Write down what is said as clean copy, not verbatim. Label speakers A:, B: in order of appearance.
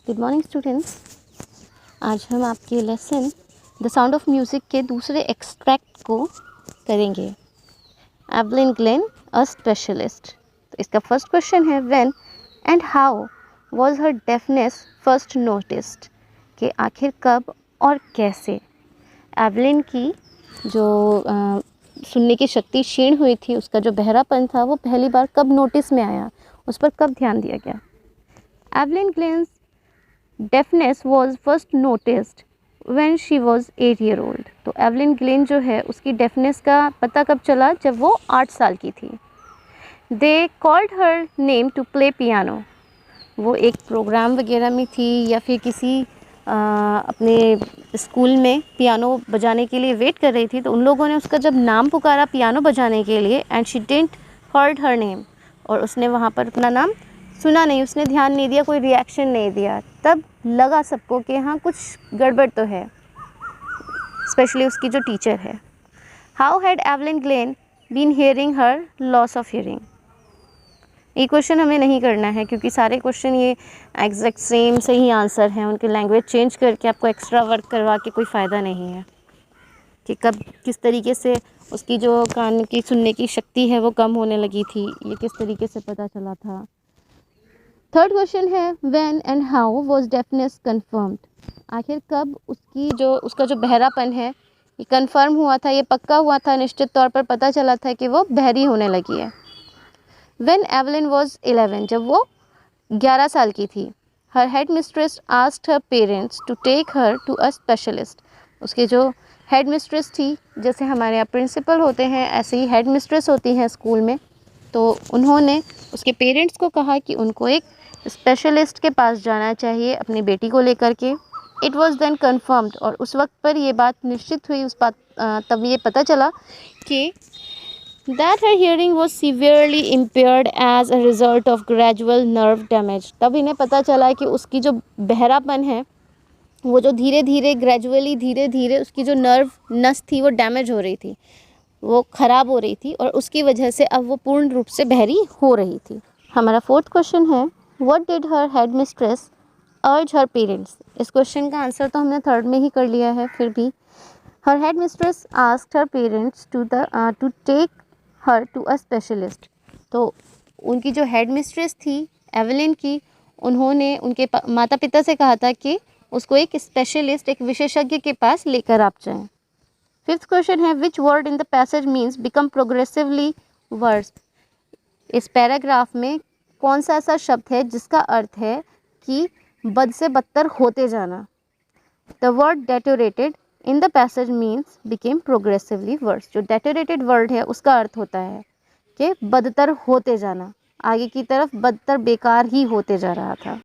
A: Good morning students. आज हम आपके lesson the sound of music के दूसरे एक्सट्रैक्ट को करेंगे। एवलिन ग्लेन अ स्पेशलिस्ट। तो इसका फर्स्ट क्वेश्चन है when and how was her deafness first noticed, कि आखिर कब और कैसे एवलिन की जो सुनने की शक्ति क्षीण हुई थी, उसका जो बहरापन था वो पहली बार कब नोटिस में आया, उस पर कब ध्यान दिया गया। Evelyn glance deafness was first noticed when she was 8 year old। तो एवलिन ग्लेन जो है उसकी डेफनेस का पता कब चला, जब वो 8 साल की थी। They called her name to play piano. वो एक प्रोग्राम वगैरह में थी या फिर किसी अपने स्कूल में पियानो बजाने के लिए वेट कर रही थी, तो उन लोगों ने उसका जब नाम पुकारा पियानो बजाने के लिए, and she didn't heard her name, और उसने वहाँ पर अपना नाम सुना नहीं, उसने ध्यान नहीं दिया, कोई रिएक्शन नहीं दिया, तब लगा सबको कि हाँ कुछ गड़बड़ तो है, स्पेशली उसकी जो टीचर है। How had Evelyn Glennie been hearing her loss of hearing. ये क्वेश्चन हमें नहीं करना है क्योंकि सारे क्वेश्चन ये एग्जैक्ट सेम से ही आंसर हैं, उनकी लैंग्वेज चेंज करके आपको एक्स्ट्रा वर्क करवा के कोई फ़ायदा नहीं है कि कब किस तरीके से उसकी जो कान की सुनने की शक्ति है वो कम होने लगी थी, ये किस तरीके से पता चला था। थर्ड क्वेश्चन है when and how was deafness confirmed. आखिर कब उसका जो बहरापन है ये कंफर्म हुआ था, ये पक्का हुआ था, निश्चित तौर पर पता चला था कि वो बहरी होने लगी है। व्हेन एवलिन वाज 11, जब वो 11 साल की थी। Her head mistress asked her parents to take her to a specialist. उसके जो हेड मिस्ट्रेस थी, जैसे हमारे यहाँ प्रिंसिपल होते हैं ऐसे ही हेड मिस्ट्रेस होती हैं स्कूल में, तो उन्होंने उसके पेरेंट्स को कहा कि उनको एक स्पेशलिस्ट के पास जाना चाहिए अपनी बेटी को लेकर के। इट वॉज देन कन्फर्म्ड, और उस वक्त पर ये बात निश्चित हुई, तब ये पता चला कि that her hearing was severely impaired as a result of gradual nerve damage। तब इन्हें पता चला कि उसकी जो बहरापन है वो जो धीरे धीरे उसकी जो नर्व नस थी वो डैमेज हो रही थी, वो ख़राब हो रही थी, और उसकी वजह से अब वो पूर्ण रूप से बहरी हो रही थी। हमारा फोर्थ क्वेश्चन है what did her head mistress अर्ज हर पेरेंट्स। इस क्वेश्चन का आंसर तो हमने थर्ड में ही कर लिया है, फिर भी her head mistress asked her parents to take her to a specialist. तो उनकी जो हेड मिस्ट्रेस थी एवलिन की, उन्होंने उनके माता पिता से कहा था कि उसको एक स्पेशलिस्ट, एक विशेषज्ञ के पास लेकर आप जाएं। फिफ्थ क्वेश्चन है which word in the passage means become progressively worse. इस पैराग्राफ में कौन सा ऐसा शब्द है जिसका अर्थ है कि बद से बदतर होते जाना। The word deteriorated in the passage means became progressively worse. जो डेटोरेटेड वर्ड है उसका अर्थ होता है कि बदतर होते जाना, आगे की तरफ बदतर बेकार ही होते जा रहा था।